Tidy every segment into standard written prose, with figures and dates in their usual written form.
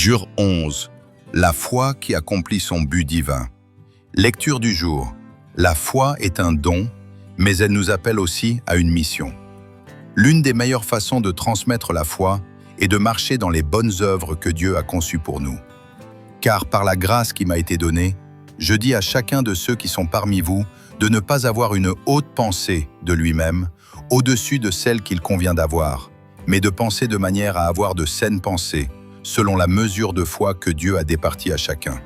Jure 11. La foi qui accomplit son but divin. Lecture du jour. La foi est un don, mais elle nous appelle aussi à une mission. L'une des meilleures façons de transmettre la foi est de marcher dans les bonnes œuvres que Dieu a conçues pour nous. Car par la grâce qui m'a été donnée, je dis à chacun de ceux qui sont parmi vous de ne pas avoir une haute pensée de lui-même, au-dessus de celle qu'il convient d'avoir, mais de penser de manière à avoir de saines pensées, selon la mesure de foi que Dieu a départie à chacun.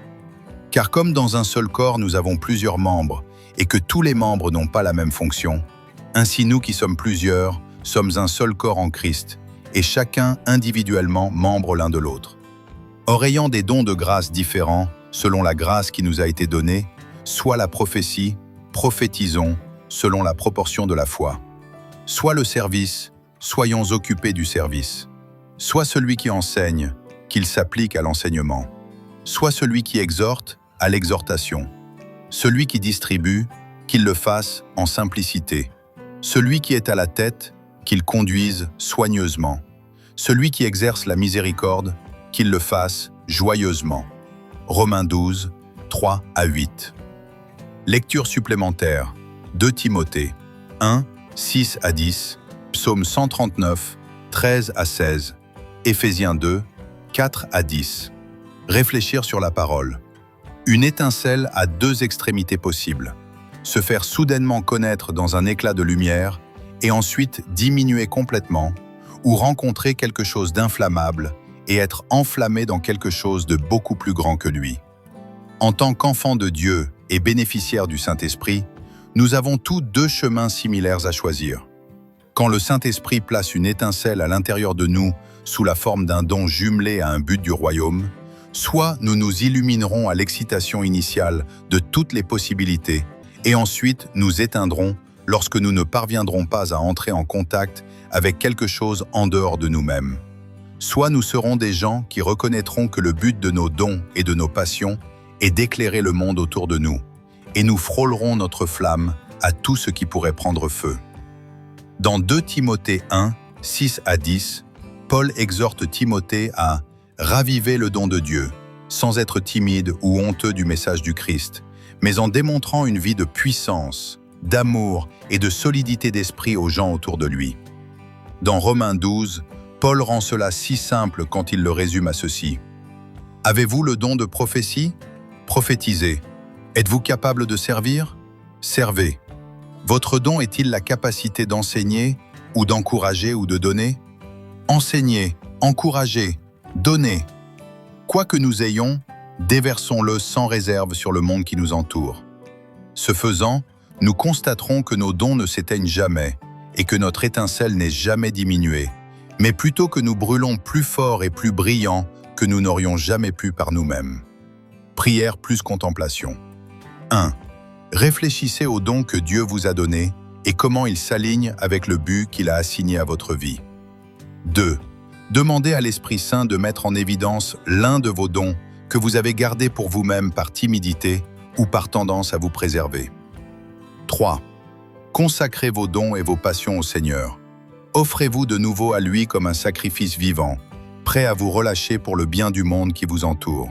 Car comme dans un seul corps nous avons plusieurs membres, et que tous les membres n'ont pas la même fonction, ainsi nous qui sommes plusieurs, sommes un seul corps en Christ, et chacun individuellement membre l'un de l'autre. Or ayant des dons de grâce différents, selon la grâce qui nous a été donnée, soit la prophétie, prophétisons, selon la proportion de la foi. Soit le service, soyons occupés du service. Soit celui qui enseigne, qu'il s'applique à l'enseignement. Soit celui qui exhorte, à l'exhortation. Celui qui distribue, qu'il le fasse en simplicité. Celui qui est à la tête, qu'il conduise soigneusement. Celui qui exerce la miséricorde, qu'il le fasse joyeusement. Romains 12, 3 à 8. Lecture supplémentaire. 2 Timothée 1, 6 à 10, Psaume 139, 13 à 16, Éphésiens 2, 4 à 10. Réfléchir sur la parole. Une étincelle a deux extrémités possibles. Se faire soudainement connaître dans un éclat de lumière et ensuite diminuer complètement, ou rencontrer quelque chose d'inflammable et être enflammé dans quelque chose de beaucoup plus grand que lui. En tant qu'enfants de Dieu et bénéficiaires du Saint-Esprit, nous avons tous deux chemins similaires à choisir. Quand le Saint-Esprit place une étincelle à l'intérieur de nous sous la forme d'un don jumelé à un but du royaume, soit nous nous illuminerons à l'excitation initiale de toutes les possibilités et ensuite nous éteindrons lorsque nous ne parviendrons pas à entrer en contact avec quelque chose en dehors de nous-mêmes. Soit nous serons des gens qui reconnaîtront que le but de nos dons et de nos passions est d'éclairer le monde autour de nous, et nous frôlerons notre flamme à tout ce qui pourrait prendre feu. Dans 2 Timothée 1, 6 à 10, Paul exhorte Timothée à raviver le don de Dieu, sans être timide ou honteux du message du Christ, mais en démontrant une vie de puissance, d'amour et de solidité d'esprit aux gens autour de lui. Dans Romains 12, Paul rend cela si simple quand il le résume à ceci. Avez-vous le don de prophétie? Prophétisez. Êtes-vous capable de servir? Servez. Votre don est-il la capacité d'enseigner ou d'encourager ou de donner? Enseignez, encouragez, donnez. Quoi que nous ayons, déversons-le sans réserve sur le monde qui nous entoure. Ce faisant, nous constaterons que nos dons ne s'éteignent jamais et que notre étincelle n'est jamais diminuée, mais plutôt que nous brûlons plus fort et plus brillant que nous n'aurions jamais pu par nous-mêmes. Prière plus contemplation. 1. Réfléchissez aux dons que Dieu vous a donnés et comment ils s'alignent avec le but qu'il a assigné à votre vie. 2. Demandez à l'Esprit Saint de mettre en évidence l'un de vos dons que vous avez gardé pour vous-même par timidité ou par tendance à vous préserver. 3. Consacrez vos dons et vos passions au Seigneur. Offrez-vous de nouveau à lui comme un sacrifice vivant, prêt à vous relâcher pour le bien du monde qui vous entoure.